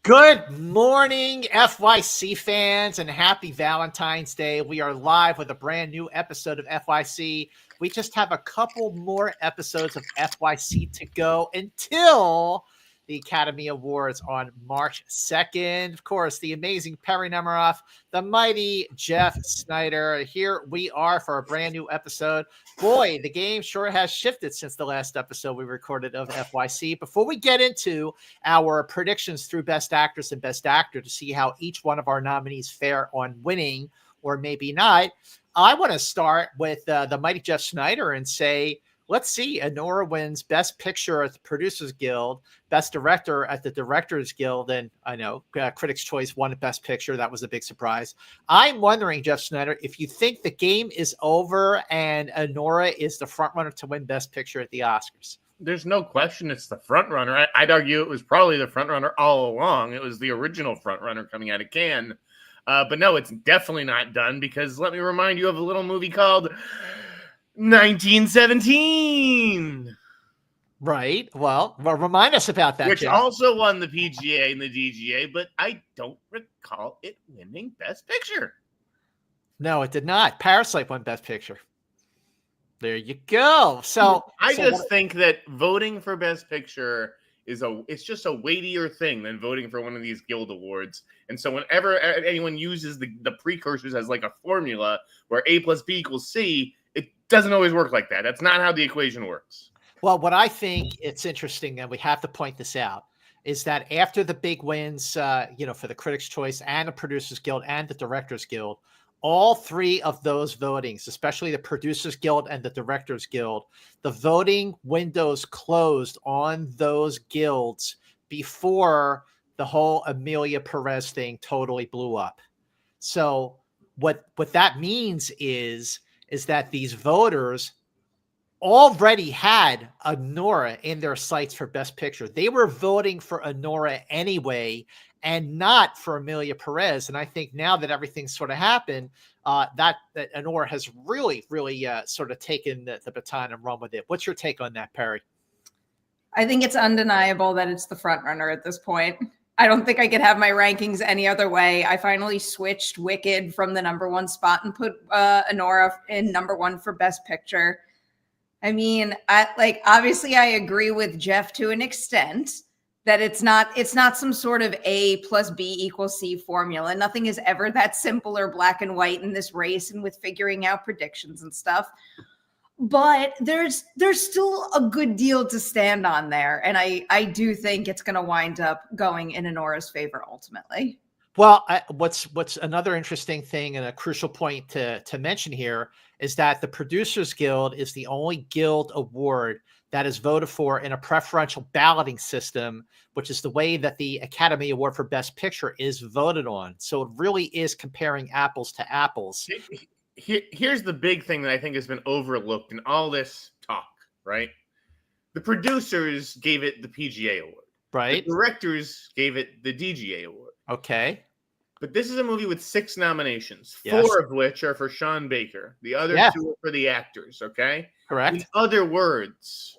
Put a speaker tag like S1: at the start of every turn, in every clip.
S1: Good morning, FYC fans, and happy Valentine's Day. We are live with a brand new episode of FYC. We just have a couple more episodes of FYC to go until the Academy Awards on March 2nd. Of course, the amazing Perri Nemiroff, the mighty Jeff Snyder. Here we are for a brand new episode. Boy, the game sure has shifted since the last episode we recorded of FYC. Before we get into our predictions through Best Actress and Best Actor to see how each one of our nominees fare on winning or maybe not, I want to start with the mighty Jeff Snyder and say, let's see, Anora wins Best Picture at the Producers Guild, Best Director at the Directors Guild, and I know Critics' Choice won Best Picture. That was a big surprise. I'm wondering, Jeff Snyder, if you think the game is over and Anora is the frontrunner to win Best Picture at the Oscars.
S2: There's no question it's the frontrunner. I'd argue it was probably the frontrunner all along. It was the original frontrunner coming out of Cannes. But no, it's definitely not done because let me remind you of a little movie called 1917.
S1: Right. Well, remind us about that,
S2: which
S1: Jeff.
S2: Also won the PGA and the DGA, but I don't recall it winning Best Picture.
S1: No, it did not. Parasite won Best Picture. There you go. So
S2: I think that voting for Best Picture it's just a weightier thing than voting for one of these guild awards. And so whenever anyone uses the precursors as like a formula where A plus B equals C, it doesn't always work like that. That's not how the equation works.
S1: Well, what I think it's interesting, and we have to point this out, is that after the big wins, for the Critics' Choice and the Producers Guild and the Directors Guild, all three of those votings, especially the Producers Guild and the Directors Guild, the voting windows closed on those guilds before the whole Amelia Perez thing totally blew up. So what that means is that these voters already had Anora in their sights for Best Picture. They were voting for Anora anyway, and not for Amelia Perez. And I think now that everything's sort of happened, that Anora has really sort of taken the baton and run with it. What's your take on that, Perri?
S3: I think it's undeniable that it's the front runner at this point. I don't think I could have my rankings any other way. I finally switched Wicked from the #1 spot and put Anora in #1 for Best Picture. I mean, obviously I agree with Jeff to an extent that it's not some sort of A plus B equals C formula. Nothing is ever that simple or black and white in this race and with figuring out predictions and stuff. But there's still a good deal to stand on there. And I do think it's going to wind up going in Anora's favor ultimately.
S1: Well, what's another interesting thing and a crucial point to mention here is that the Producers Guild is the only guild award that is voted for in a preferential balloting system, which is the way that the Academy Award for Best Picture is voted on. So it really is comparing apples to apples.
S2: Here's the big thing that I think has been overlooked in all this talk, right? The producers gave it the PGA award.
S1: Right.
S2: The directors gave it the DGA award.
S1: Okay.
S2: But this is a movie with 6 nominations,
S1: yes.
S2: 4 of which are for Sean Baker. The other 2 are for the actors, okay?
S1: Correct.
S2: In other words,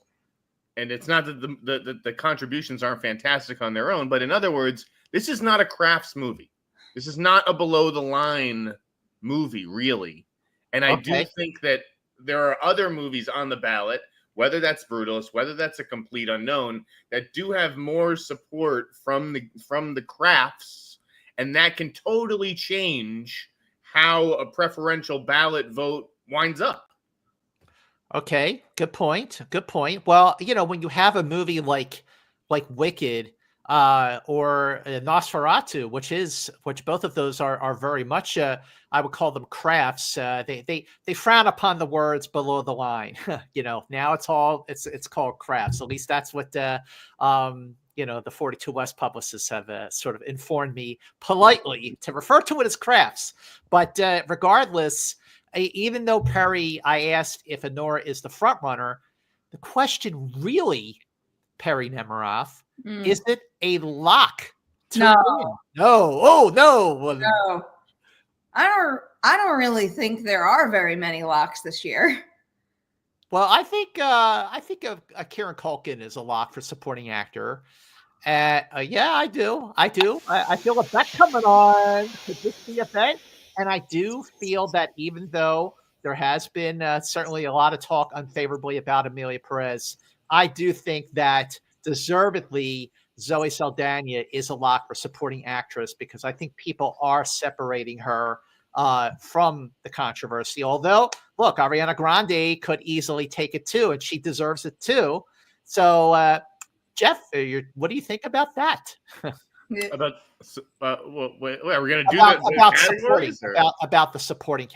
S2: and it's not that the contributions aren't fantastic on their own, but in other words, this is not a crafts movie. This is not a below-the-line movie, really. And I do think that there are other movies on the ballot, whether that's Brutalist, whether that's A Complete Unknown, that do have more support from the crafts, and that can totally change how a preferential ballot vote winds up.
S1: Okay, good point. Good point. Well, when you have a movie like Wicked or Nosferatu, which both of those are very much I would call them crafts. They frown upon the words below the line. Now it's called crafts. At least that's what the 42 West publicists have sort of informed me politely to refer to it as crafts. But regardless, even though Perri, I asked if Anora is the front runner, the question really, Perri Nemiroff, is it a lock to win? No. Oh no.
S3: No. I don't really think there are very many locks this year.
S1: Well, I think Kieran Culkin is a lock for supporting actor. Yeah, I do. I feel a bet coming on. Could this be a bet? And I do feel that even though there has been certainly a lot of talk unfavorably about Amelia Perez, I do think that deservedly Zoe Saldana is a lock for supporting actress because I think people are separating her from the controversy. Although, look, Ariana Grande could easily take it too, and she deserves it too. So, Jeff, what do you think about that?
S2: About wait, are we going to do
S1: about
S2: categories?
S1: supporting about the supporting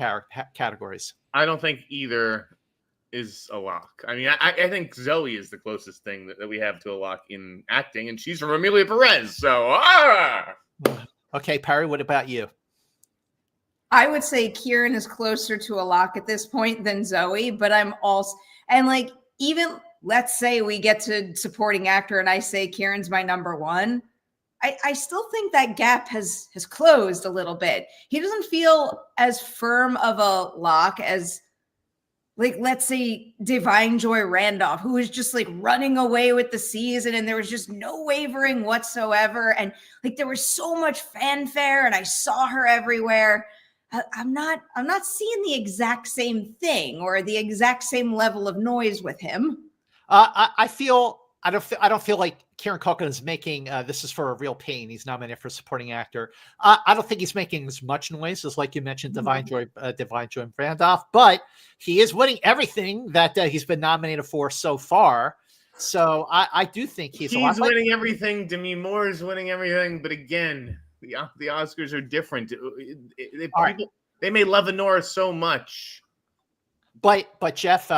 S1: categories?
S2: I don't think either is a lock. I mean, I think Zoe is the closest thing that we have to a lock in acting, and she's from Amelia Perez. So,
S1: Okay, Perri, what about you?
S3: I would say Kieran is closer to a lock at this point than Zoe, but I'm also, and like, even let's say we get to supporting actor and I say Kieran's my number one. I still think that gap has closed a little bit. He doesn't feel as firm of a lock as, like, let's say Divine Joy Randolph, who was just like running away with the season and there was just no wavering whatsoever. And like, there was so much fanfare and I saw her everywhere. I'm not seeing the exact same thing or the exact same level of noise with him.
S1: I don't feel like Kieran Culkin is making This Is for a Real Pain. He's nominated for supporting actor. I don't think he's making as much noise as, like you mentioned, Divine Joy Randolph, but he is winning everything that he's been nominated for so far. So I do think he's
S2: winning everything. Demi Moore is winning everything, but again, the Oscars are different. They may love Honora so much,
S1: but Jeff,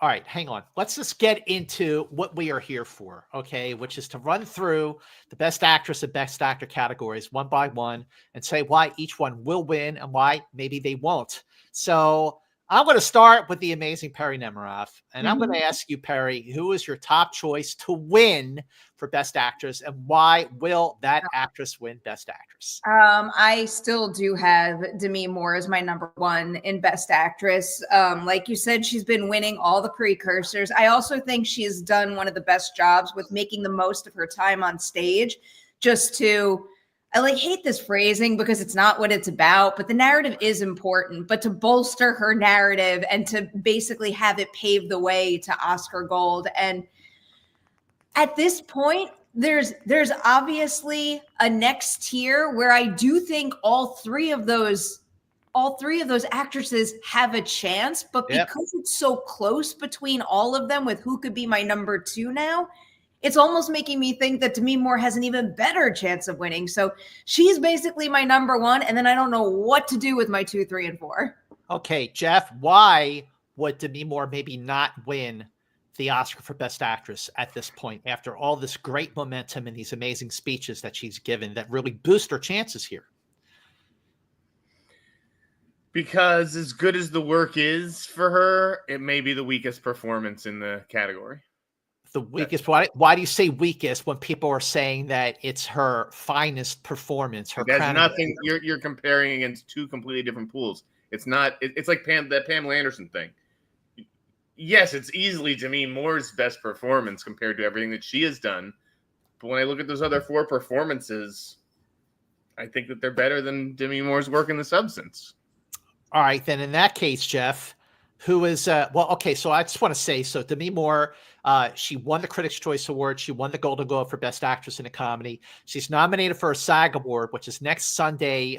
S1: all right, hang on. Let's just get into what we are here for, okay? Which is to run through the Best Actress and Best Actor categories one by one and say why each one will win and why maybe they won't. So I'm going to start with the amazing Perri Nemiroff, and I'm going to ask you, Perri, who is your top choice to win for Best Actress, and why will that actress win Best Actress?
S3: I still do have Demi Moore as my number one in Best Actress. Like you said, she's been winning all the precursors. I also think she's done one of the best jobs with making the most of her time on stage, just to, I hate this phrasing because it's not what it's about, but the narrative is important, but to bolster her narrative and to basically have it pave the way to Oscar gold. And at this point, there's obviously a next tier where I do think all three of those actresses have a chance, but because it's so close between all of them with who could be my number two now, it's almost making me think that Demi Moore has an even better chance of winning. So she's basically my number one, and then I don't know what to do with my 2, 3, and 4.
S1: Okay, Jeff, why would Demi Moore maybe not win the Oscar for Best Actress at this point after all this great momentum and these amazing speeches that she's given that really boost her chances here?
S2: Because as good as the work is for her, it may be the weakest performance in the category.
S1: The weakest? Why do you say weakest when people are saying that it's her finest performance?
S2: There's nothing. You're comparing against two completely different pools. It's not. It's like that Pamela Anderson thing. Yes, it's easily Demi Moore's best performance compared to everything that she has done. But when I look at those other 4 performances, I think that they're better than Demi Moore's work in The Substance.
S1: All right, then in that case, Jeff, who is okay, so I just want to say, so Demi Moore, she won the Critics' Choice Award. She won the Golden Globe for Best Actress in a Comedy. She's nominated for a SAG Award, which is next Sunday,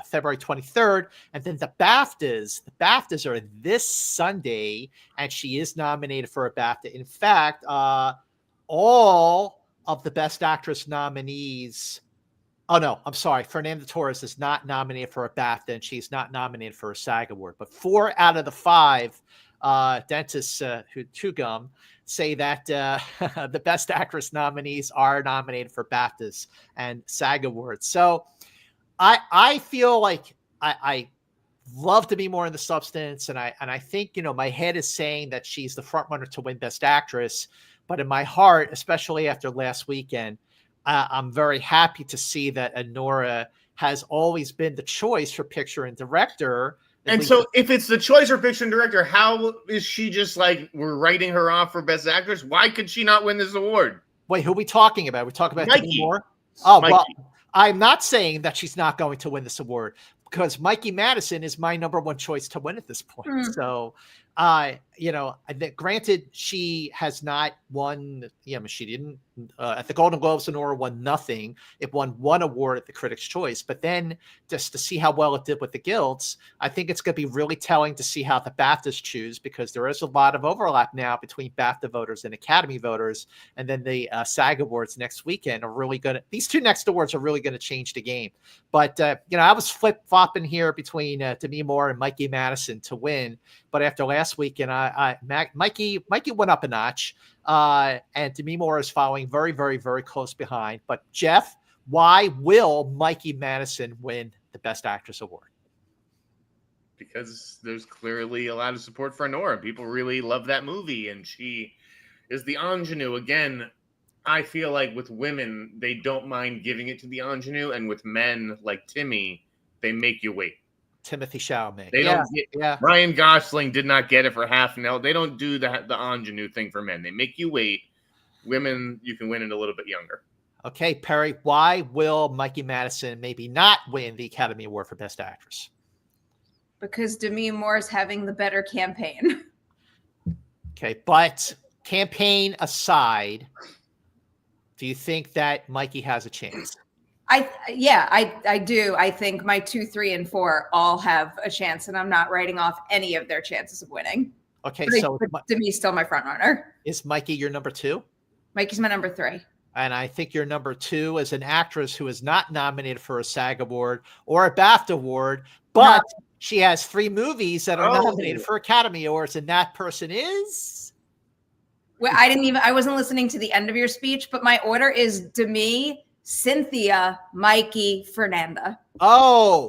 S1: February 23rd. And then the BAFTAs are this Sunday, and she is nominated for a BAFTA. In fact, all of the Best Actress nominees. Oh, no, I'm sorry. Fernanda Torres is not nominated for a BAFTA, and she's not nominated for a SAG Award. But 4 out of the 5 dentists who chew gum say that the Best Actress nominees are nominated for BAFTAs and SAG Awards. So I feel like I love to be more in The Substance, and I think, my head is saying that she's the front runner to win Best Actress. But in my heart, especially after last weekend, I'm very happy to see that Honora has always been the choice for picture and director.
S2: And so if it's the choice for picture and director, how is she just like, we're writing her off for Best Actress? Why could she not win this award?
S1: Wait, who are we talking about? We're talking about Demi
S2: Mikey.
S1: Moore? Oh,
S2: Mikey.
S1: well, I'm not saying that she's not going to win this award because Mikey Madison is my number one choice to win at this point.
S3: Mm.
S1: So, granted, she has not won. She didn't at the Golden Globes. Nora won nothing. It won one award at the Critics' Choice, but then just to see how well it did with the guilds, I think it's going to be really telling to see how the BAFTAs choose because there is a lot of overlap now between BAFTA voters and Academy voters, and then the SAG Awards next weekend are really going to. These two next awards are really going to change the game. But I was flip flopping here between Demi Moore and Mikey Madison to win. But after last weekend, Mikey went up a notch, and Demi Moore is following very, very, very close behind. But Jeff, why will Mikey Madison win the Best Actress award?
S2: Because there's clearly a lot of support for Nora. People really love that movie, and she is the ingenue. Again, I feel like with women, they don't mind giving it to the ingenue, and with men like Timmy, they make you wait.
S1: Timothy Chalamet.
S2: They don't get, Ryan Gosling did not get it for half an hour. They don't do the ingenue thing for men. They make you wait. Women, you can win it a little bit younger.
S1: Okay, Perry, why will Mikey Madison maybe not win the Academy Award for Best Actress?
S3: Because Demi Moore is having the better campaign.
S1: Okay, but campaign aside, do you think that Mikey has a chance?
S3: I do. I think my 2, 3, and 4 all have a chance, and I'm not writing off any of their chances of winning.
S1: Okay,
S3: but Demi's still my front runner.
S1: Is Mikey your number 2?
S3: Mikey's my number 3.
S1: And I think your number 2 is an actress who is not nominated for a SAG award or a BAFTA award, but she has 3 movies that are nominated for Academy Awards, and that person is.
S3: Well, I wasn't listening to the end of your speech, but my order is Demi, Cynthia, Mikey, Fernanda.
S1: But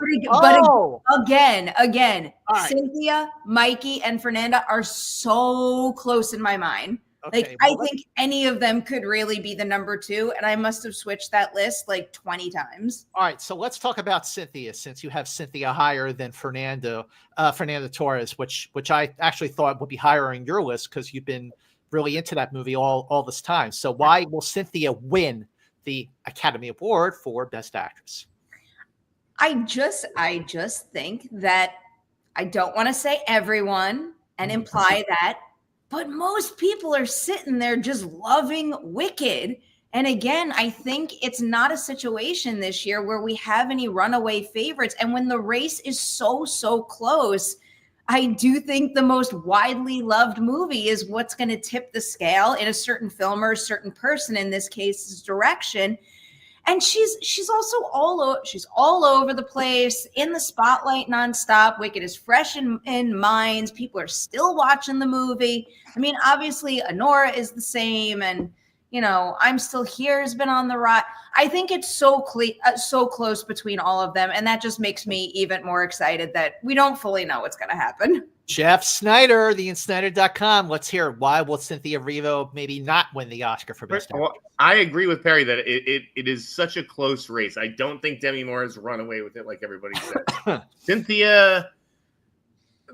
S3: again,
S1: right.
S3: Cynthia, Mikey, and Fernanda are so close in my mind.
S1: Okay,
S3: I think any of them could really be the number 2, and I must have switched that list like 20 times.
S1: All right, so let's talk about Cynthia, since you have Cynthia higher than Fernanda Torres, which I actually thought would be higher on your list because you've been really into that movie all this time. So why will Cynthia win the Academy Award for Best Actress?
S3: I just think that I don't want to say everyone and imply that, but most people are sitting there just loving Wicked. And again, I think it's not a situation this year where we have any runaway favorites. And when the race is so close, I do think the most widely loved movie is what's going to tip the scale in a certain film or a certain person, in this case's direction. And she's also all over the place, in the spotlight nonstop. Wicked is fresh in minds. People are still watching the movie. I mean, obviously, Honora is the same, and I'm Still Here has been on the rise. I think it's so close between all of them, and that just makes me even more excited that we don't fully know what's going to happen.
S1: Jeff Snyder, theinsnyder.com. Let's hear why will Cynthia Erivo maybe not win the Oscar for Best Actress?
S2: Well, I agree with Perry that it is such a close race. I don't think Demi Moore has run away with it like everybody says. Cynthia,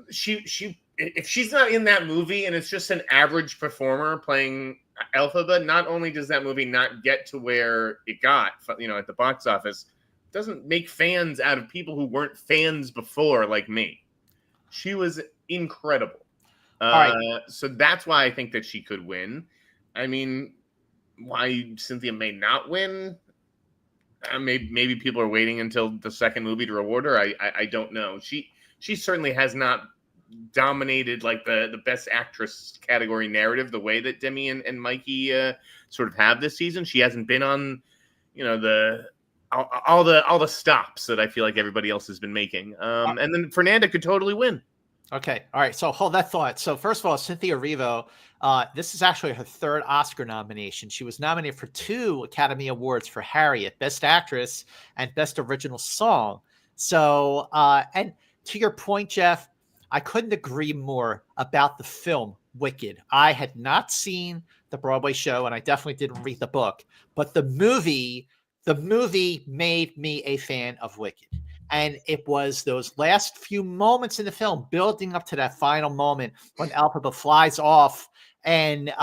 S2: if she's not in that movie and it's just an average performer playing Elphaba, not only does that movie not get to where it got, at the box office, it doesn't make fans out of people who weren't fans before, like me. She was incredible. So that's why I think that she could win. I mean, why Cynthia may not win? Maybe people are waiting until the second movie to reward her. I don't know. She certainly has not dominated like the best actress category narrative the way that Demi and Mikey sort of have this season. She hasn't been on all the stops that I feel like everybody else has been making. And then Fernanda could totally win.
S1: Okay. All right. So hold that thought. So first of all, Cynthia Erivo, this is actually her 3rd Oscar nomination. She was nominated for 2 Academy Awards for Harriet, Best Actress and Best Original Song. So, and to your point, Jeff, I couldn't agree more about the film Wicked. I had not seen the Broadway show, and I definitely didn't read the book, but the movie made me a fan of Wicked. And it was those last few moments in the film building up to that final moment when Elphaba flies off And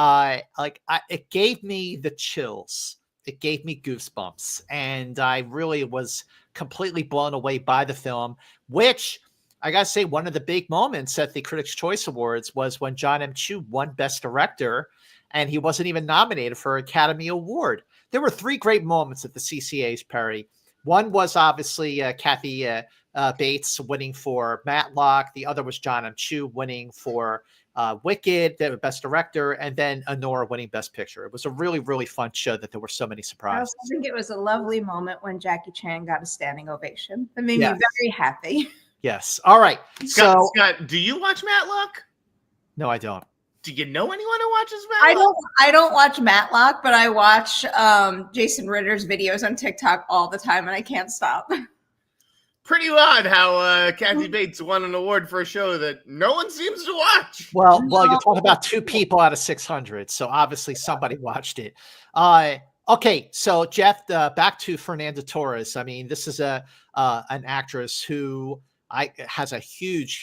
S1: it gave me the chills. It gave me goosebumps, and I really was completely blown away by the film, which I gotta say, one of the big moments at the Critics' Choice Awards was when John M. Chu won Best Director, and he wasn't even nominated for an Academy Award. There were three great moments at the CCAs, Perry. One was obviously Kathy Bates winning for Matlock. The other was John M. Chu winning for Wicked, the Best Director, and then Honora winning Best Picture. It was a really, really fun show that there were so many
S3: I
S1: surprises.
S3: also think it was a lovely moment when Jackie Chan got a standing ovation. That made me very happy.
S1: Yes. All right.
S2: Scott, do you watch Matlock?
S1: No, I don't.
S2: Do you know anyone who watches Matlock?
S3: I don't watch Matlock, but I watch Jason Ritter's videos on TikTok all the time, and I can't stop.
S2: Pretty odd how Kathy Bates won an award for a show that no one seems to watch.
S1: Well, you're talking about 2 people out of 600, so obviously somebody watched it. Okay, so Jeff, back to Fernanda Torres. I mean, this is an actress who has a huge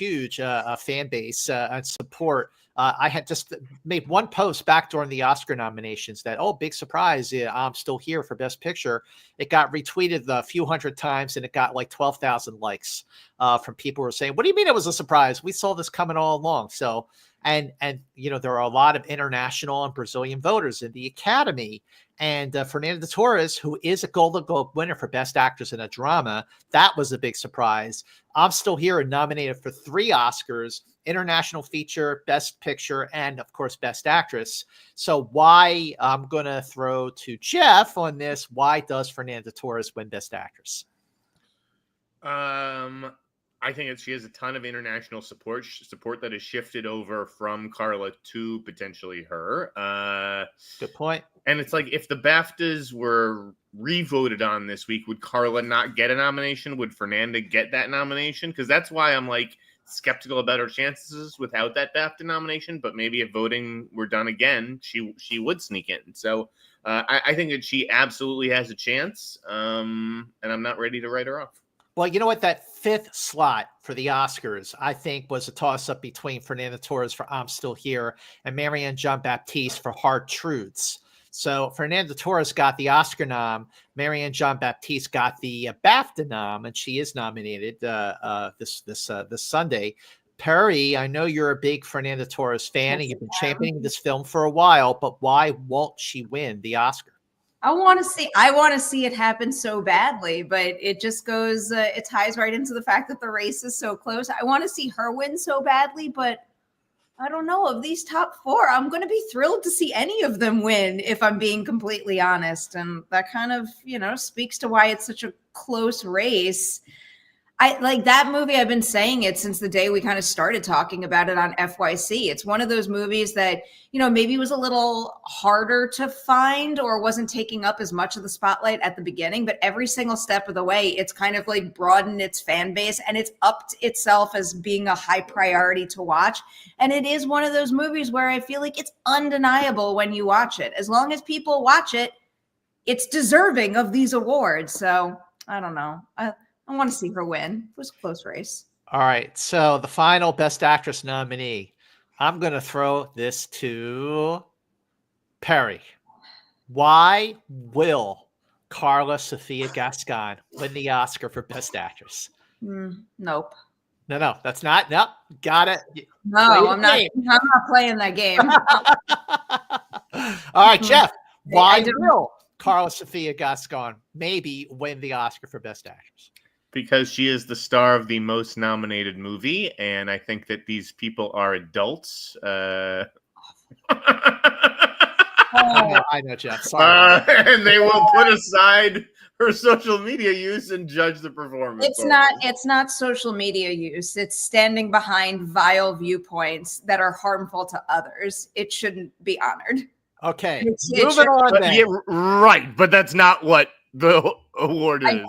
S1: fan base and support. I had just made one post back during the Oscar nominations that, big surprise, I'm still here for Best Picture. It got retweeted a few hundred times, and it got like 12,000 likes from people who were saying, what do you mean it was a surprise? We saw this coming all along. So, and there are a lot of international and Brazilian voters in the Academy. And Fernanda Torres, who is a Golden Globe winner for Best Actress in a Drama, that was a big surprise. I'm Still Here, nominated for 3 Oscars, International Feature, Best Picture, and of course, Best Actress. So why, I'm going to throw to Jeff on this, why does Fernanda Torres win Best Actress?
S2: I think that she has a ton of international support that has shifted over from Carla to potentially her.
S1: Good point.
S2: And it's like, if the BAFTAs were re-voted on this week, would Carla not get a nomination? Would Fernanda get that nomination? Because that's why I'm like skeptical about her chances without that BAFTA nomination. But maybe if voting were done again, she would sneak in. So I think that she absolutely has a chance. And I'm not ready to write her off.
S1: Well, you know what? That 5th slot for the Oscars, I think, was a toss-up between Fernanda Torres for I'm Still Here and Marianne Jean-Baptiste for Hard Truths. So Fernanda Torres got the Oscar nom. Marianne Jean-Baptiste got the BAFTA nom, and she is nominated this Sunday. Perry, I know you're a big Fernanda Torres fan, and you've been championing this film for a while, but why won't she win the Oscar?
S3: I want to see it happen so badly, but it just goes, it ties right into the fact that the race is so close. I want to see her win so badly, but I don't know, of these top 4, I'm going to be thrilled to see any of them win, if I'm being completely honest. And that kind of, speaks to why it's such a close race. I like that movie. I've been saying it since the day we kind of started talking about it on FYC. It's one of those movies that, maybe was a little harder to find or wasn't taking up as much of the spotlight at the beginning, but every single step of the way, it's kind of like broadened its fan base and it's upped itself as being a high priority to watch. And it is one of those movies where I feel like it's undeniable when you watch it. As long as people watch it, it's deserving of these awards. So I don't know. I want to see her win. It was a close race.
S1: All right. So the final Best Actress nominee, I'm going to throw this to Perry. Why will Carla Sofia Gascon win the Oscar for Best Actress?
S3: Nope.
S1: No, that's not. Nope. Got it.
S3: No, I'm not playing that game.
S1: All right, Jeff. Why will Carla Sofia Gascon maybe win the Oscar for Best Actress?
S2: Because she is the star of the most nominated movie, and I think that these people are adults.
S1: I know, Jeff. Sorry.
S2: And they will put aside her social media use and judge the performance.
S3: It's not social media use. It's standing behind vile viewpoints that are harmful to others. It shouldn't be honored.
S1: Okay, moving on then.
S2: Yeah, right, but that's not what the award is.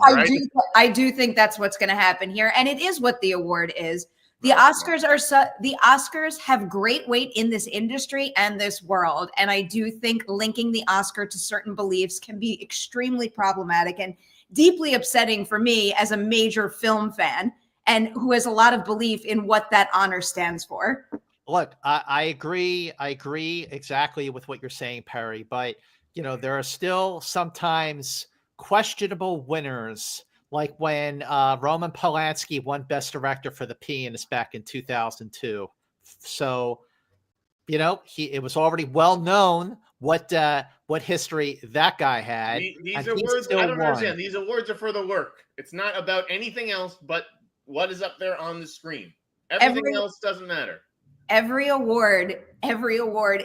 S3: I do think that's what's going to happen here, and it is what the award is. The Oscars have great weight in this industry and this world, and I do think linking the Oscar to certain beliefs can be extremely problematic and deeply upsetting for me as a major film fan and who has a lot of belief in what that honor stands for.
S1: look, I agree. I agree exactly with what you're saying, Perry. But there are still sometimes questionable winners, like when Roman Polanski won Best Director for The Pianist back in 2002. So it was already well known what history that guy had,
S2: These
S1: and
S2: are
S1: he
S2: words I
S1: still
S2: don't
S1: won.
S2: understand. These awards are for the work. It's not about anything else but what is up there on the screen. Everything else doesn't matter.
S3: Every award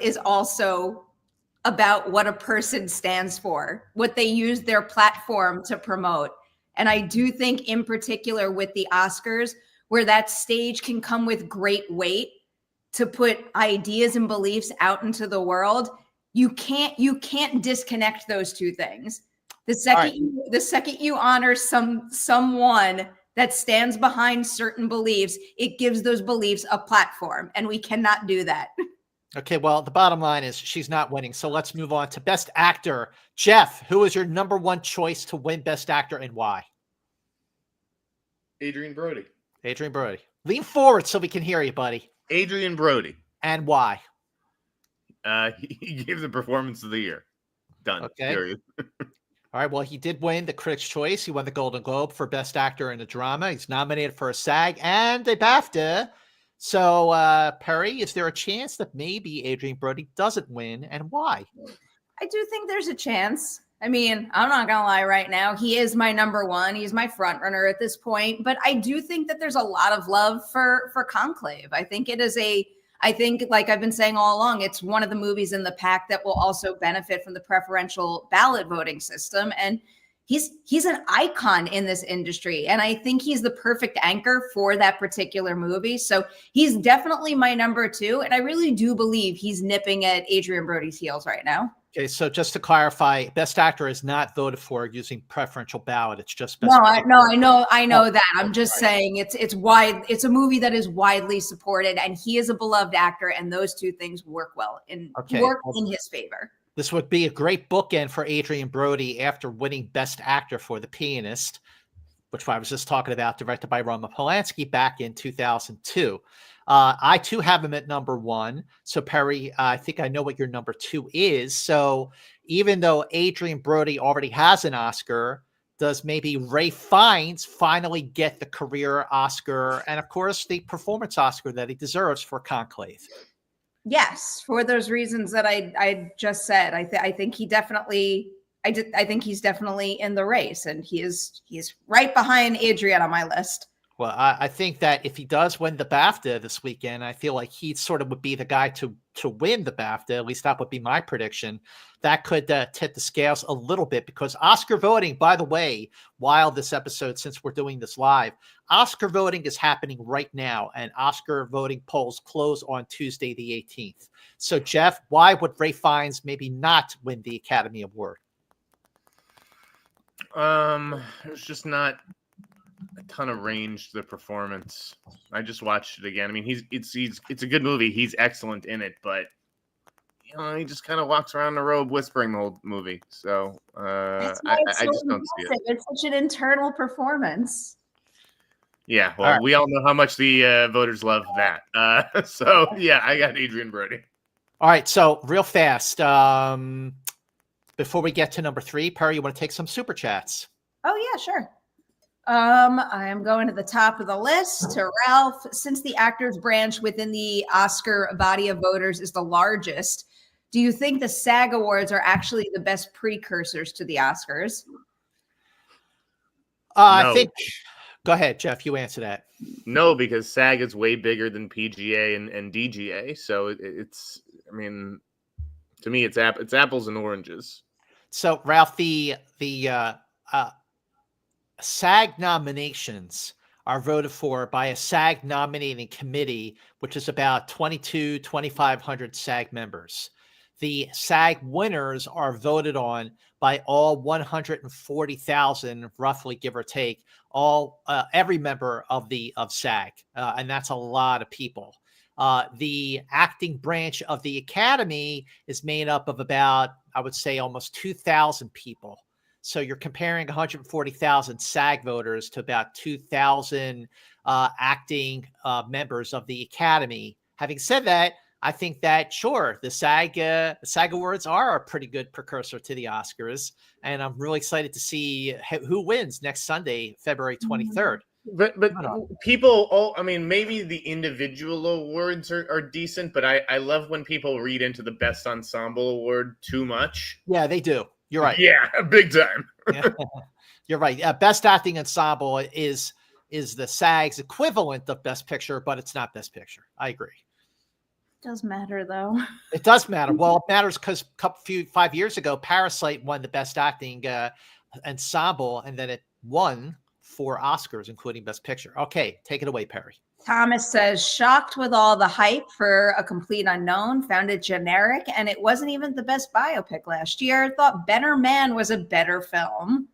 S3: is also about what a person stands for, what they use their platform to promote. And I do think in particular with the Oscars, where that stage can come with great weight to put ideas and beliefs out into the world, you can't disconnect those two things. The second you honor someone that stands behind certain beliefs, it gives those beliefs a platform, and we cannot do that.
S1: Okay, well, the bottom line is she's not winning. So let's move on to Best Actor. Jeff, who is your number one choice to win Best Actor and why?
S2: Adrien Brody.
S1: Adrien Brody. Lean forward so we can hear you, buddy.
S2: Adrien Brody.
S1: And why?
S2: He gave the performance of the year. Done.
S1: Okay.
S2: Period.
S1: All right, well, he did win the Critics' Choice. He won the Golden Globe for Best Actor in a Drama. He's nominated for a SAG and a Bafta. So, Perry, is there a chance that maybe Adrien Brody doesn't win, and why?
S3: I do think there's a chance. I mean, I'm not going to lie right now. He is my number one. He's my front runner at this point. But I do think that there's a lot of love for Conclave. I think it is like I've been saying all along, it's one of the movies in the pack that will also benefit from the preferential ballot voting system. And he's an icon in this industry. And I think he's the perfect anchor for that particular movie. So he's definitely my number two. And I really do believe he's nipping at Adrien Brody's heels right now.
S1: Okay, so just to clarify, Best Actor is not voted for using preferential ballot. It's just Best
S3: I know that. I'm just saying it's wide. It's a movie that is widely supported, and he is a beloved actor, and those two things work well in his favor.
S1: This would be a great bookend for Adrien Brody after winning Best Actor for The Pianist, which I was just talking about, directed by Roman Polanski back in 2002. I too have him at number one. So Perry, I think I know what your number two is. So even though Adrien Brody already has an Oscar, does maybe Ralph Fiennes finally get the career Oscar and, of course, the performance Oscar that he deserves for Conclave?
S3: Yes, for those reasons that I just said. I think he definitely. I think he's definitely in the race, and he's right behind Adrien on my list.
S1: Well, I think that if he does win the BAFTA this weekend, I feel like he sort of would be the guy to win the BAFTA. At least that would be my prediction. That could tip the scales a little bit, because Oscar voting, by the way, while this episode, since we're doing this live, Oscar voting is happening right now, and Oscar voting polls close on Tuesday the 18th. So, Jeff, why would Ralph Fiennes maybe not win the Academy Award?
S2: There's just not a ton of range to the performance. I just watched it again. I mean, it's a good movie. He's excellent in it, but he just kind of walks around the robe whispering the whole movie. So I just don't see it.
S3: It's such an internal performance.
S2: Yeah, well, we all know how much the voters love that. So yeah, I got Adrien Brody.
S1: All right, so real fast. Before we get to number three, Perry, you want to take some super chats?
S3: Oh yeah, sure. I am going to the top of the list to Ralph. Since the actors branch within the Oscar body of voters is the largest, do you think the SAG Awards are actually the best precursors to the Oscars?
S2: No.
S1: I think. Go ahead, Jeff. You answer that.
S2: No, because SAG is way bigger than PGA and DGA. So it's. I mean, to me, it's apples and oranges.
S1: So, Ralph, the SAG nominations are voted for by a SAG nominating committee, which is about 2,500 SAG members. The SAG winners are voted on by all 140,000, roughly, give or take, every member of SAG, and that's a lot of people. The acting branch of the Academy is made up of about, I would say, almost 2,000 people. So you're comparing 140,000 SAG voters to about 2,000 acting members of the Academy. having said that, I think that sure, the SAG Awards are a pretty good precursor to the Oscars, and I'm really excited to see who wins next Sunday, February 23rd.
S2: But people, I mean, maybe the individual awards are decent, but I love when people read into the best ensemble award too much.
S1: Yeah, they do. You're right.
S2: Yeah, big time.
S1: Yeah. You're right. Best acting ensemble is the SAG's equivalent of Best Picture, but it's not Best Picture. I agree.
S3: Does matter though.
S1: It does matter. Well, it matters because 5 years ago, Parasite won the Best Acting ensemble, and then it won 4 Oscars, including Best Picture. Okay, take it away, Perri.
S3: Thomas says, shocked with all the hype for A Complete Unknown, found it generic, and it wasn't even the best biopic last year. Thought Better Man was a better film.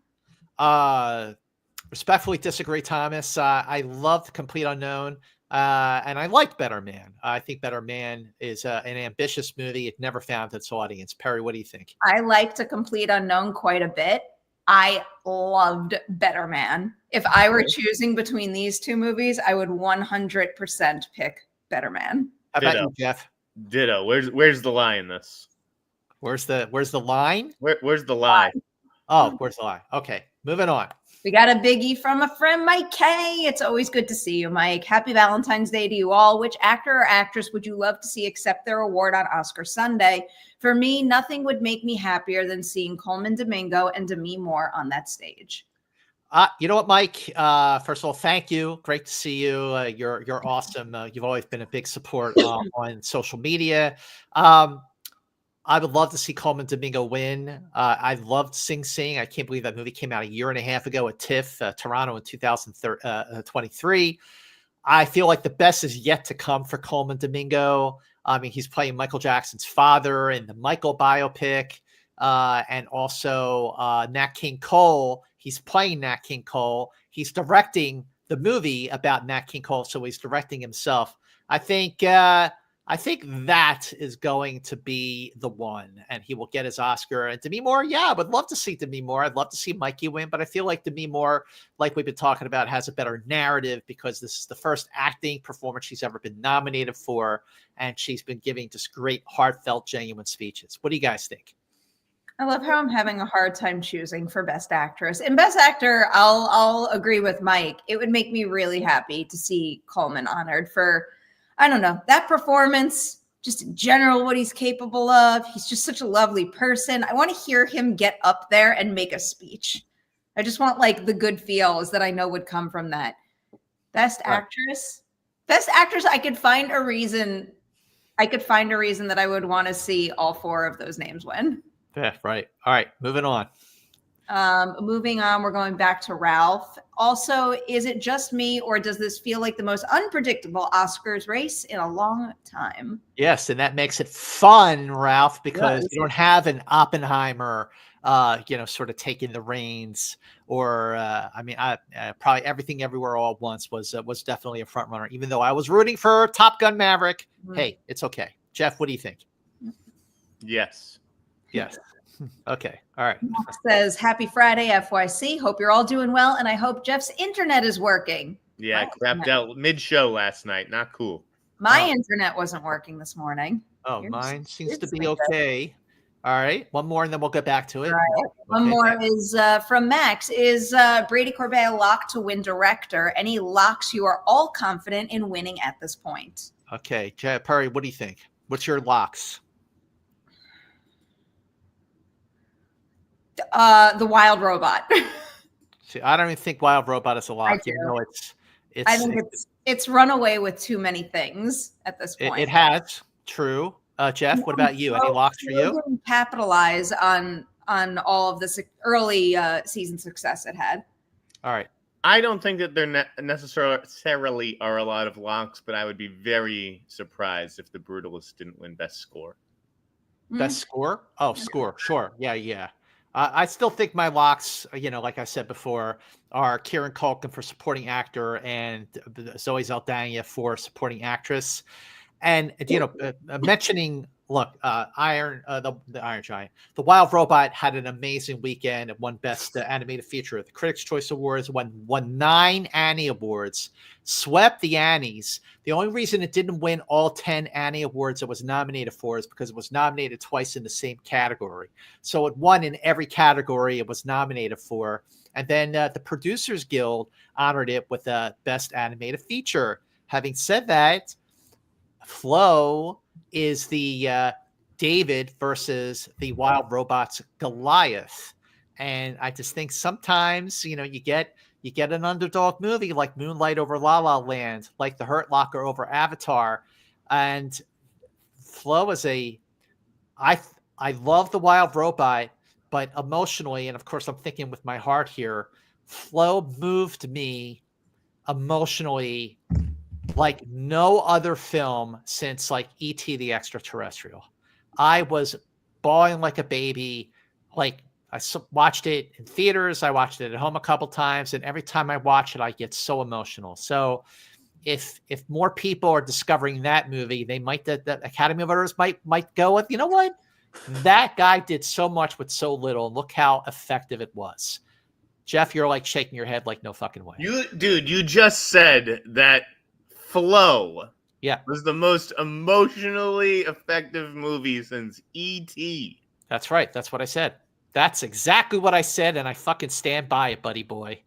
S1: Respectfully disagree, Thomas. I loved Complete Unknown, and I liked Better Man. I think Better Man is an ambitious movie. It never found its audience. Perri, what do you think?
S3: I liked A Complete Unknown quite a bit. I loved Better Man. If I were choosing between these two movies, I would 100% pick Better Man.
S1: How about you, Jeff?
S2: Ditto. Where's the lie in this?
S1: Where's the line?
S2: Where's the lie?
S1: Oh, where's the lie? Okay, moving on.
S3: We got a biggie from a friend, Mike K. It's always good to see you, Mike. Happy Valentine's Day to you all. Which actor or actress would you love to see accept their award on Oscar Sunday? For me, nothing would make me happier than seeing Coleman Domingo and Demi Moore on that stage.
S1: You know what, Mike? First of all, thank you. Great to see you. You're awesome. You've always been a big support on social media. I would love to see Coleman Domingo win. I loved Sing Sing. I can't believe that movie came out a year and a half ago at TIFF, Toronto in 2023. I feel like the best is yet to come for Coleman Domingo. I mean, he's playing Michael Jackson's father in the Michael biopic, and also Nat King Cole. He's playing Nat King Cole. He's directing the movie about Nat King Cole, so he's directing himself. I think that is going to be the one, and he will get his Oscar. And Demi Moore, yeah, I would love to see Demi Moore. I'd love to see Mikey win, but I feel like Demi Moore, like we've been talking about, has a better narrative because this is the first acting performance she's ever been nominated for, and she's been giving just great, heartfelt, genuine speeches. What do you guys think?
S3: I love how I'm having a hard time choosing for Best Actress. And Best Actor, I'll agree with Mike. It would make me really happy to see Coleman honored for, I don't know, that performance, just in general, what he's capable of. He's just such a lovely person. I want to hear him get up there and make a speech. I just want like the good feels that I know would come from that. Best Actress, I could find a reason that I would want to see all 4 of those names win.
S1: Yeah, right. All right, moving on.
S3: Moving on, we're going back to Ralph. Also, is it just me, or does this feel like the most unpredictable Oscars race in a long time?
S1: Yes, and that makes it fun, Ralph, because you don't have an Oppenheimer, sort of taking the reins. Or, probably Everything Everywhere All at Once was definitely a front runner, even though I was rooting for Top Gun Maverick. Mm-hmm. Hey, it's okay. Jeff, what do you think?
S2: Yes.
S1: Okay. All right.
S3: Mark says, happy Friday, FYC. Hope you're all doing well, and I hope Jeff's internet is working.
S2: Yeah, I crapped out mid-show last night. Not cool.
S3: My internet wasn't working this morning.
S1: Mine seems to be okay. All right. One more, and then we'll get back to it.
S3: All right. Okay. One more is from Max. Is Brady Corbet a lock to win director? Any locks you are all confident in winning at this point?
S1: Okay. Perri, what do you think? What's your locks?
S3: The Wild Robot.
S1: See, I don't even think Wild Robot is a lock.
S3: I think it's run away with too many things at this point.
S1: It has. True. Jeff, what about you? Any locks for you?
S3: Didn't capitalize on all of this early season success it had.
S1: All right.
S2: I don't think that there necessarily are a lot of locks, but I would be very surprised if The Brutalist didn't win Best Score.
S1: Best Score? Oh, Score. Sure. Yeah. I still think my locks, like I said before, are Kieran Culkin for supporting actor and Zoe Saldana for supporting actress. And mentioning, look, the Iron Giant, the Wild Robot had an amazing weekend. It won Best Animated Feature at the Critics' Choice Awards. Won 9 Annie Awards, swept the Annies. The only reason it didn't win all 10 Annie Awards it was nominated for is because it was nominated twice in the same category. So it won in every category it was nominated for. And then the Producers Guild honored it with a Best Animated Feature. Having said that, Flow is the David versus the Wild Robot's Goliath. And I just think sometimes, you get an underdog movie like Moonlight over La La Land, like The Hurt Locker over Avatar. And Flow is I love the Wild Robot, but emotionally, and of course I'm thinking with my heart here, Flow moved me emotionally like no other film since like E.T. the Extraterrestrial. I was bawling like a baby. Like I watched it in theaters. I watched it at home a couple times. And every time I watch it, I get so emotional. So if more people are discovering that movie, they might, the Academy of Voters might go with, you know what? That guy did so much with so little. And look how effective it was. Jeff, you're like shaking your head like no fucking way.
S2: You just said that Flow was the most emotionally effective movie since E.T.
S1: That's right. That's what I said. That's exactly what I said, and I fucking stand by it, buddy boy.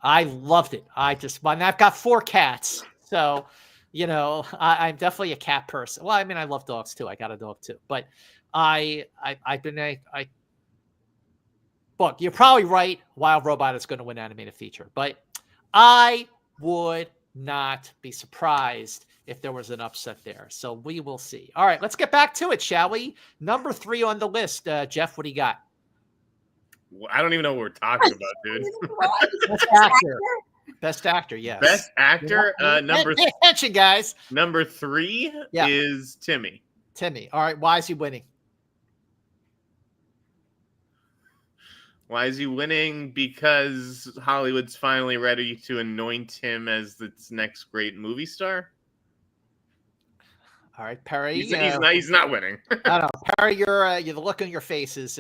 S1: I loved it. And I've got 4 cats, so I'm definitely a cat person. Well, I mean, I love dogs too. I got a dog too, but look, you're probably right. Wild Robot is going to win animated feature, but I would not be surprised if there was an upset there. So we will see. All right, let's get back to it, shall we? Number 3 on the list. Jeff, what do you got?
S2: I don't even know what we're talking about, dude.
S1: Best actor. Best actor, yes.
S2: Best actor.
S1: Pay attention, guys.
S2: Number 3 is Timmy.
S1: All right, why is he winning?
S2: Why is he winning? Because Hollywood's finally ready to anoint him as its next great movie star.
S1: All right, Perri.
S2: He's not winning.
S1: I know, Perri. The look on your face is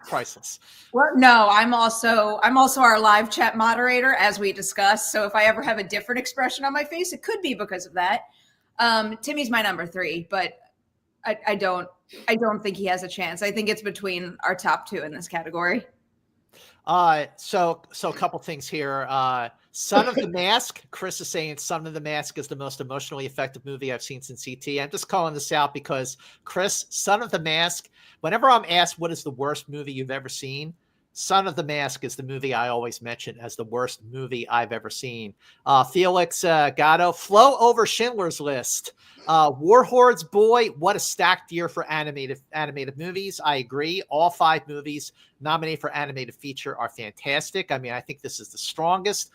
S1: priceless.
S3: Well, no, I'm also our live chat moderator, as we discussed. So if I ever have a different expression on my face, it could be because of that. Timmy's my number 3, but I don't think he has a chance. I think it's between our top 2 in this category.
S1: So a couple things here. Son of the Mask. Chris is saying Son of the Mask is the most emotionally effective movie I've seen since E.T. I'm just calling this out because Chris, Son of the Mask, whenever I'm asked what is the worst movie you've ever seen, Son of the Mask is the movie I always mention as the worst movie I've ever seen. Felix Gatto, Flow over Schindler's List. Warhorde's Boy, what a stacked year for animated movies. I agree. All 5 movies nominated for animated feature are fantastic. I mean, I think this is the strongest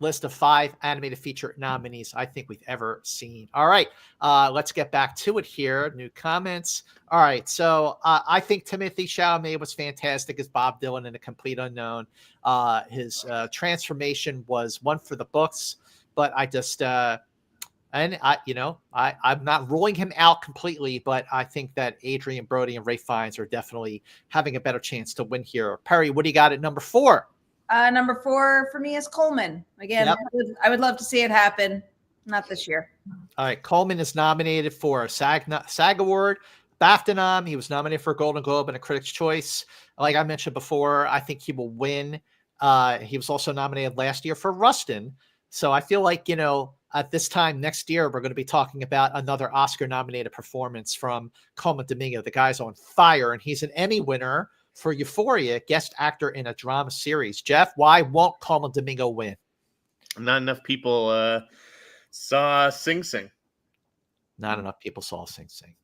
S1: list of 5 animated feature nominees I think we've ever seen. All right, let's get back to it here. New comments. All right, so I think Timothée Chalamet was fantastic as Bob Dylan in A Complete Unknown. His transformation was one for the books, but I just I'm not ruling him out completely, but I think that Adrian Brody and Ray Fiennes are definitely having a better chance to win here. Perri, what do you got at number 4?
S3: Number 4 for me is Coleman. Again, yep. I would love to see it happen. Not this year.
S1: All right. Coleman is nominated for a SAG Award, BAFTA nom. He was nominated for a Golden Globe and a Critics' Choice. Like I mentioned before, I think he will win. He was also nominated last year for Rustin. So I feel like, at this time next year, we're going to be talking about another Oscar-nominated performance from Coleman Domingo. The guy's on fire, and he's an Emmy winner for Euphoria, guest actor in a drama series. Jeff, why won't Coleman Domingo win?
S2: Not enough people saw Sing Sing.
S1: Not enough people saw Sing Sing.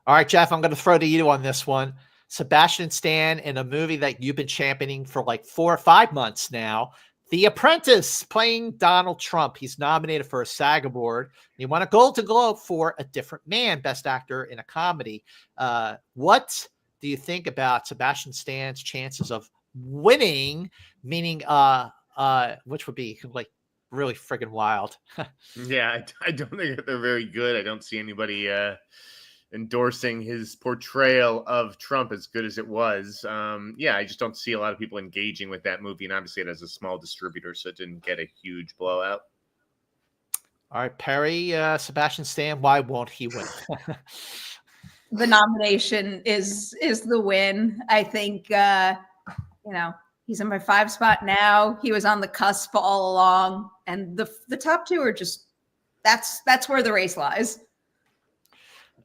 S1: All right, Jeff, I'm going to throw to you on this one. Sebastian Stan in a movie that you've been championing for like 4 or 5 months now. The Apprentice, playing Donald Trump. He's nominated for a SAG Award. He won a Golden Globe for A Different Man, Best Actor in a Comedy. What do you think about Sebastian Stan's chances of winning? Meaning, which would be like really friggin' wild.
S2: Yeah, I don't think they're very good. I don't see anybody endorsing his portrayal of Trump as good as it was. Yeah, I just don't see a lot of people engaging with that movie, and obviously it has a small distributor, so it didn't get a huge blowout.
S1: All right, Perry, Sebastian Stan, why won't he win?
S3: The nomination is the win. I think he's in my 5 spot now. He was on the cusp all along, and the top 2 are just that's where the race lies.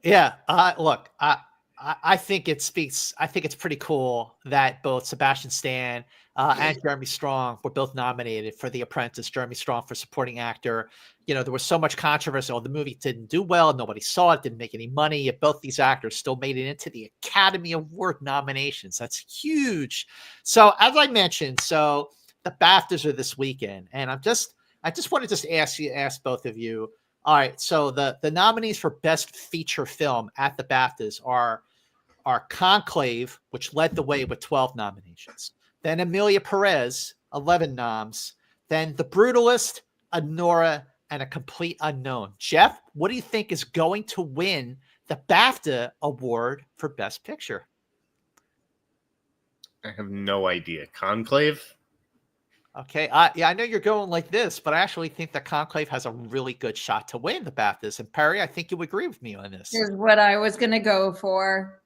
S1: Yeah, look, I think it speaks. I think it's pretty cool that both Sebastian Stan and Jeremy Strong were both nominated for The Apprentice. Jeremy Strong for supporting actor. There was so much controversy. Oh, the movie didn't do well. Nobody saw it. Didn't make any money. Yet both these actors still made it into the Academy Award nominations. That's huge. So, as I mentioned, the BAFTAs are this weekend, and I just want to ask both of you. All right, so the nominees for Best Feature Film at the BAFTAs are Conclave, which led the way with 12 nominations. Then Emilia Perez, 11 noms. Then The Brutalist, Anora, and A Complete Unknown. Jeff, what do you think is going to win the BAFTA award for Best Picture?
S2: I have no idea. Conclave?
S1: Okay, I know you're going like this, but I actually think that Conclave has a really good shot to win the BAFTAs. And Perry, I think you agree with me on this.
S3: Here's what I was going to go for.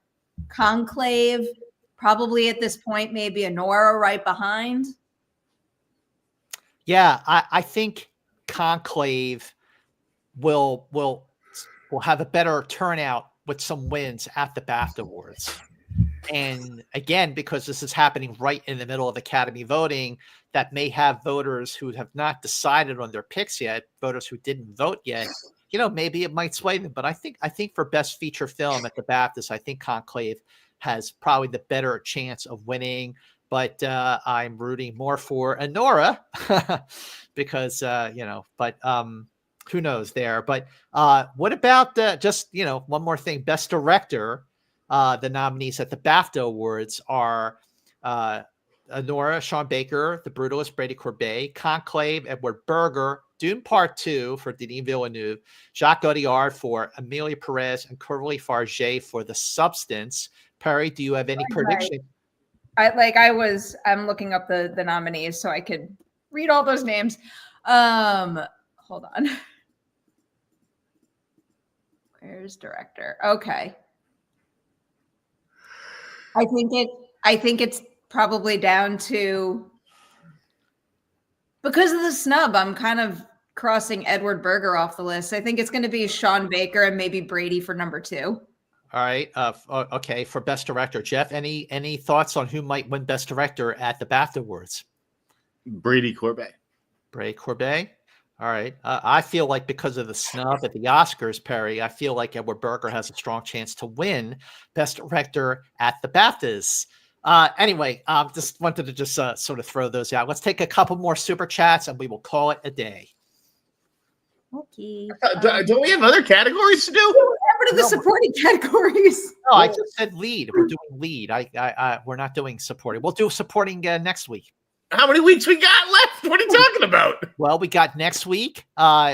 S3: Conclave, probably at this point, maybe Anora right behind.
S1: Yeah, I think Conclave will have a better turnout with some wins at the BAFTA Awards. And again, because this is happening right in the middle of Academy voting, that may have voters who have not decided on their picks yet, voters who didn't vote yet, maybe it might sway them. But I think for Best Feature Film at the BAFTAs, I think Conclave has probably the better chance of winning. But I'm rooting more for Anora because, but who knows there. But what about just, one more thing, Best Director? The nominees at the BAFTA Awards are Anora, Sean Baker, The Brutalist, Brady Corbet, Conclave, Edward Berger, Dune Part 2 for Denis Villeneuve, Jacques Audiard for Emilia Perez, and Coralie Farge for The Substance. Perry, do you have any prediction?
S3: I'm looking up the nominees so I could read all those names. Hold on. Where's director? Okay. I think it's probably down to, because of the snub, I'm kind of crossing Edward Berger off the list. I think it's going to be Sean Baker and maybe Brady for number 2.
S1: All right. Okay. For Best Director, Jeff, any thoughts on who might win Best Director at the BAFTA Awards?
S2: Brady Corbet.
S1: Brady Corbet. All right. I feel like because of the snub at the Oscars, Perry, I feel like Edward Berger has a strong chance to win Best Director at the BAFTAs. Anyway, just wanted to just sort of throw those out. Let's take a couple more super chats and we will call it a day.
S3: Okay.
S2: Don't we have other categories to do?
S3: What are the supporting categories?
S1: No, I just said lead. We're doing lead. We're not doing supporting. We'll do supporting next week.
S2: How many weeks we got left? What are you talking about?
S1: Well, we got next week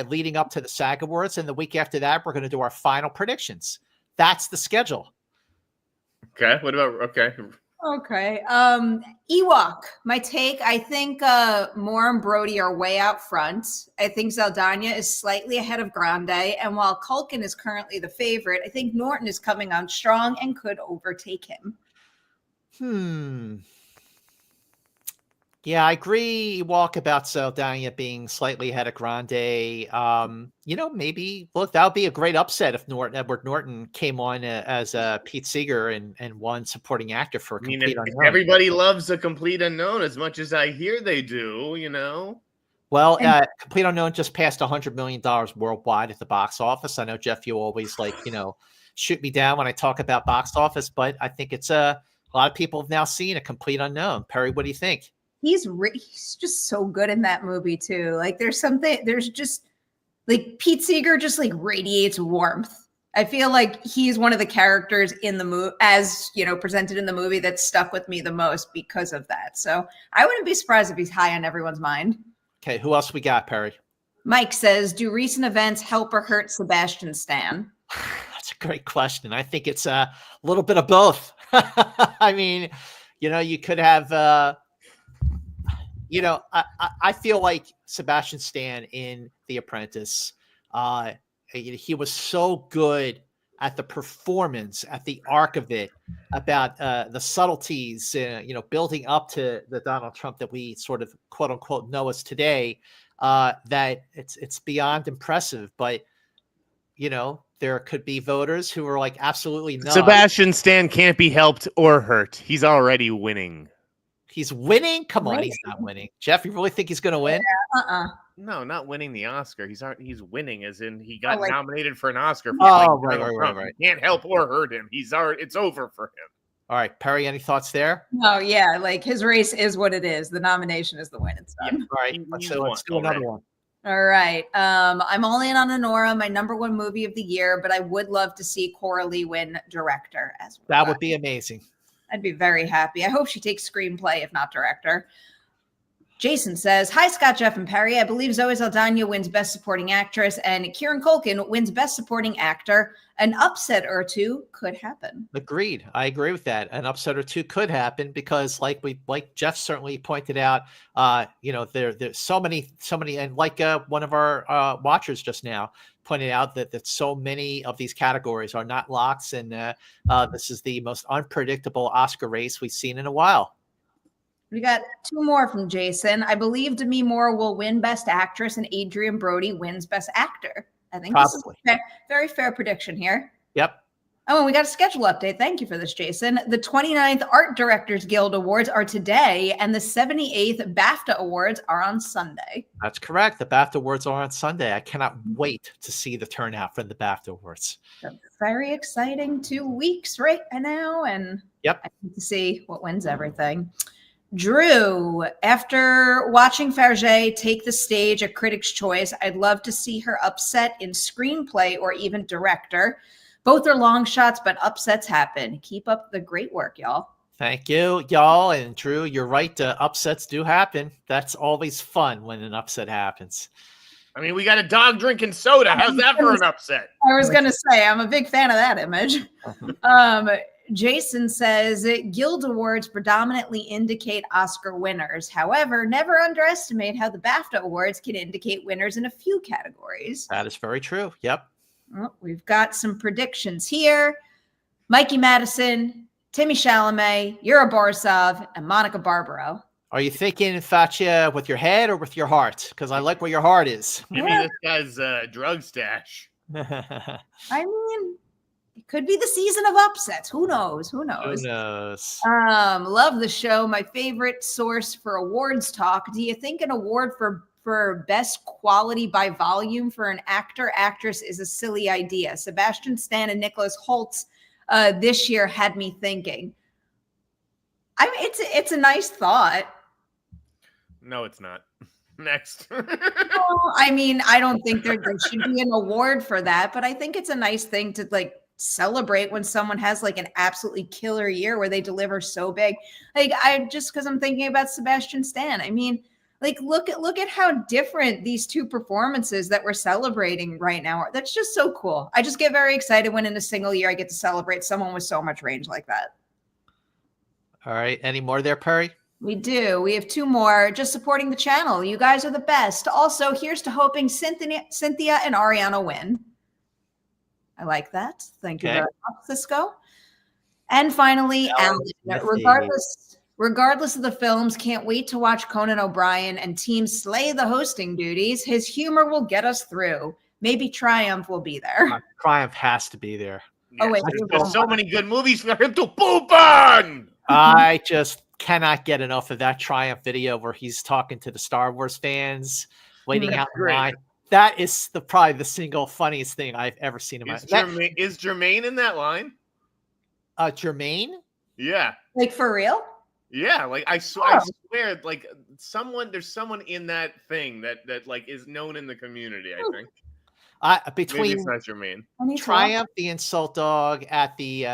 S1: leading up to the SAG Awards, and the week after that, we're going to do our final predictions. That's the schedule.
S2: Okay. What about, okay.
S3: Okay. Ewok, my take, I think Moore and Brody are way out front. I think Zaldana is slightly ahead of Grande. And while Culkin is currently the favorite, I think Norton is coming on strong and could overtake him.
S1: Yeah, I agree. Walk about Saldana being slightly ahead of Grande. Maybe look, that would be a great upset if Edward Norton came on as Pete Seeger and won supporting actor for Complete Unknown.
S2: Everybody loves A Complete Unknown as much as I hear they do.
S1: Well, Complete Unknown just passed $100 million worldwide at the box office. I know, Jeff, you always shoot me down when I talk about box office, but I think it's a lot of people have now seen A Complete Unknown. Perry, what do you think?
S3: He's just so good in that movie too. There's just like Pete Seeger just like radiates warmth. I feel like he's one of the characters in the movie, as presented in the movie, that stuck with me the most because of that. So I wouldn't be surprised if he's high on everyone's mind.
S1: Okay, who else we got, Perry?
S3: Mike says, do recent events help or hurt Sebastian Stan?
S1: That's a great question. I think it's a little bit of both. I mean, you could have, I feel like Sebastian Stan in The Apprentice, he was so good at the performance, at the arc of it, about the subtleties, building up to the Donald Trump that we sort of quote unquote know as today, that it's beyond impressive. But there could be voters who are like, absolutely not.
S2: Sebastian Stan can't be helped or hurt. He's already winning.
S1: He's winning? Come on, he's not winning. Jeff, you really think he's going to win?
S2: No, not winning the Oscar. He's winning, as in he got nominated for an Oscar. For
S1: right.
S2: Can't help or hurt him. It's over for him.
S1: All right, Perry, any thoughts there?
S3: No, yeah, like his race is what it is. The nomination is the win. It's done.
S1: Yeah, all right, let's do another one.
S3: All right. I'm all in on Honora, my #1 movie of the year, but I would love to see Coralie win director as well.
S1: That would be amazing.
S3: I'd be very happy. I hope she takes screenplay, if not director. Jason says, hi, Scott, Jeff, and Perry. I believe Zoe Saldana wins Best Supporting Actress and Kieran Culkin wins Best Supporting Actor. An upset or two could happen.
S1: Agreed. I agree with that. An upset or two could happen because, like Jeff certainly pointed out, there's so many, and like one of our watchers just now pointed out that so many of these categories are not locks, and this is the most unpredictable Oscar race we've seen in a while.
S3: We got two more from Jason. I believe Demi Moore will win Best Actress and Adrian Brody wins Best Actor. I think this is a very fair prediction here.
S1: Yep.
S3: Oh, and we got a schedule update. Thank you for this, Jason. The 29th Art Directors Guild Awards are today, and the 78th BAFTA Awards are on Sunday.
S1: That's correct. The BAFTA Awards are on Sunday. I cannot wait to see the turnout for the BAFTA Awards.
S3: Very exciting 2 weeks right now, and
S1: yep,
S3: I need to see what wins everything. Drew, after watching Farge take the stage at Critics' Choice, I'd love to see her upset in screenplay or even director. Both are long shots, but upsets happen. Keep up the great work, y'all.
S1: Thank you, y'all. And Drew, you're right. Upsets do happen. That's always fun when an upset happens.
S2: I mean, we got a dog drinking soda. How's that for an upset?
S3: I was going to say, I'm a big fan of that image. Jason says Guild Awards predominantly indicate Oscar winners. However, never underestimate how the BAFTA Awards can indicate winners in a few categories.
S1: That is very true. Yep.
S3: Well, we've got some predictions here. Mikey Madison, Timmy Chalamet, Yura Borisov, and Monica Barbaro.
S1: Are you thinking Fatya with your head or with your heart? Because I like where your heart is.
S2: Maybe this guy's drug stash.
S3: I mean, it could be the season of upsets. Who knows? Love the show. My favorite source for awards talk. Do you think an award for best quality by volume for an actor, actress is a silly idea? Sebastian Stan and Nicholas Holtz this year had me thinking. I mean, it's a nice thought.
S2: No, it's not. Next.
S3: Well, I mean, I don't think there should be an award for that, but I think it's a nice thing to celebrate when someone has an absolutely killer year where they deliver so big. Because I'm thinking about Sebastian Stan. I mean, look at how different these two performances that we're celebrating right now are. That's just so cool. I just get very excited when in a single year I get to celebrate someone with so much range like that.
S1: All right. Any more there, Perry?
S3: We do. We have two more just supporting the channel. You guys are the best. Also, here's to hoping Cynthia and Ariana win. I like that. Thank you very much, Cisco. And finally, Alan. Regardless of the films, can't wait to watch Conan O'Brien and team slay the hosting duties. His humor will get us through. Maybe Triumph will be there.
S1: Triumph has to be there.
S2: Yes, wait. There's so many good movies for him to poop on.
S1: I just cannot get enough of that Triumph video where he's talking to the Star Wars fans, waiting out in line. That is probably the single funniest thing I've ever seen in my life.
S2: Is Jermaine in that line?
S1: Jermaine?
S2: Yeah.
S3: For real?
S2: Yeah, I swear, there's someone in that thing that is known in the community, I think.
S1: Between
S2: maybe it's not Jermaine.
S1: Triumph, the insult dog at the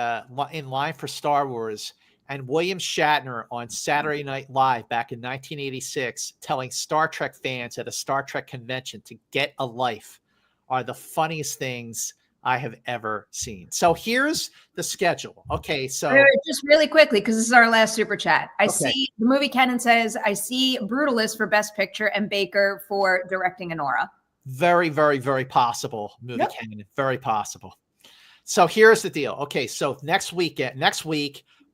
S1: in line for Star Wars, and William Shatner on Saturday Night Live back in 1986 telling Star Trek fans at a Star Trek convention to get a life are the funniest things I have ever seen. So here's the schedule. Okay, so
S3: just really quickly, because this is our last super chat. I
S1: Okay.
S3: see the movie Kenan says, I see Brutalist for Best Picture and Baker for directing Anora.
S1: very, very, very possible movie
S3: Yep.
S1: canon. Very possible. So here's the deal. Okay, so next week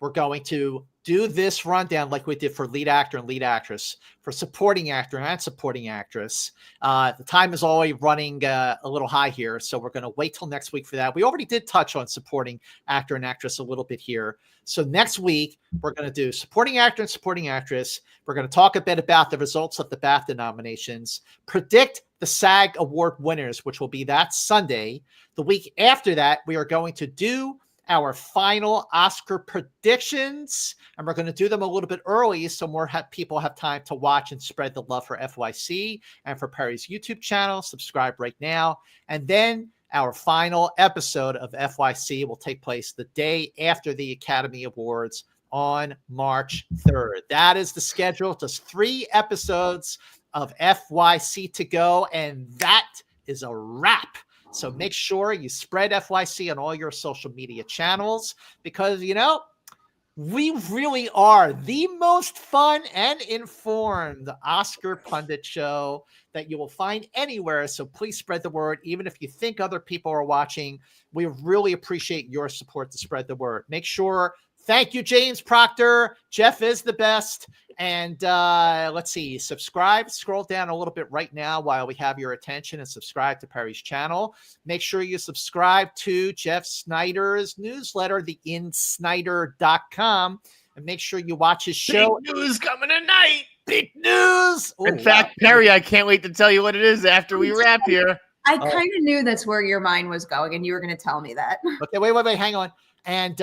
S1: we're going to do this rundown like we did for lead actor and lead actress, for supporting actor and supporting actress. The time is already running a little high here, so we're going to wait till next week for that. We already did touch on supporting actor and actress a little bit here. So next week, we're going to do supporting actor and supporting actress. We're going to talk a bit about the results of the Bafta nominations, predict the SAG Award winners, which will be that Sunday. The week after that, we are going to do our final Oscar predictions, and we're going to do them a little bit early so more people have time to watch and spread the love for FYC and for Perri's YouTube channel. Subscribe right now. And then our final episode of FYC will take place the day after the Academy Awards on March 3rd. That is the schedule. Just 3 episodes of FYC to go, and that is a wrap. So make sure you spread FYC on all your social media channels, because, you know, we really are the most fun and informed Oscar pundit show that you will find anywhere. So please spread the word. Even if you think other people are watching, we really appreciate your support to spread the word. Make sure. Thank you, James Proctor. Jeff is the best. And let's see, subscribe, scroll down a little bit right now while we have your attention, and subscribe to Perri's channel. Make sure you subscribe to Jeff Snyder's newsletter, theinsnyder.com, and make sure you watch his show.
S2: Big news coming tonight.
S1: Big news.
S2: In fact, Perri, I can't wait to tell you what it is after we wrap here.
S3: I kind of knew that's where your mind was going, and you were going to tell me that.
S1: Okay, wait, hang on. And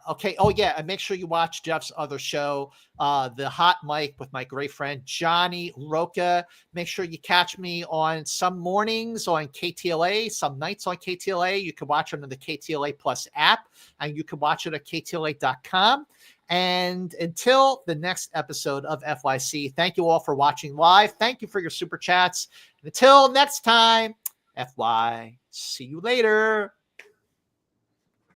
S1: okay, oh yeah, and make sure you watch Jeff's other show, The Hot Mic, with my great friend Johnny Roca. Make sure you catch me on some mornings on KTLA, some nights on KTLA. You can watch it on the KTLA Plus app, and you can watch it at KTLA.com. And until the next episode of FYC, thank you all for watching live. Thank you for your super chats. And until next time, FY, see you later.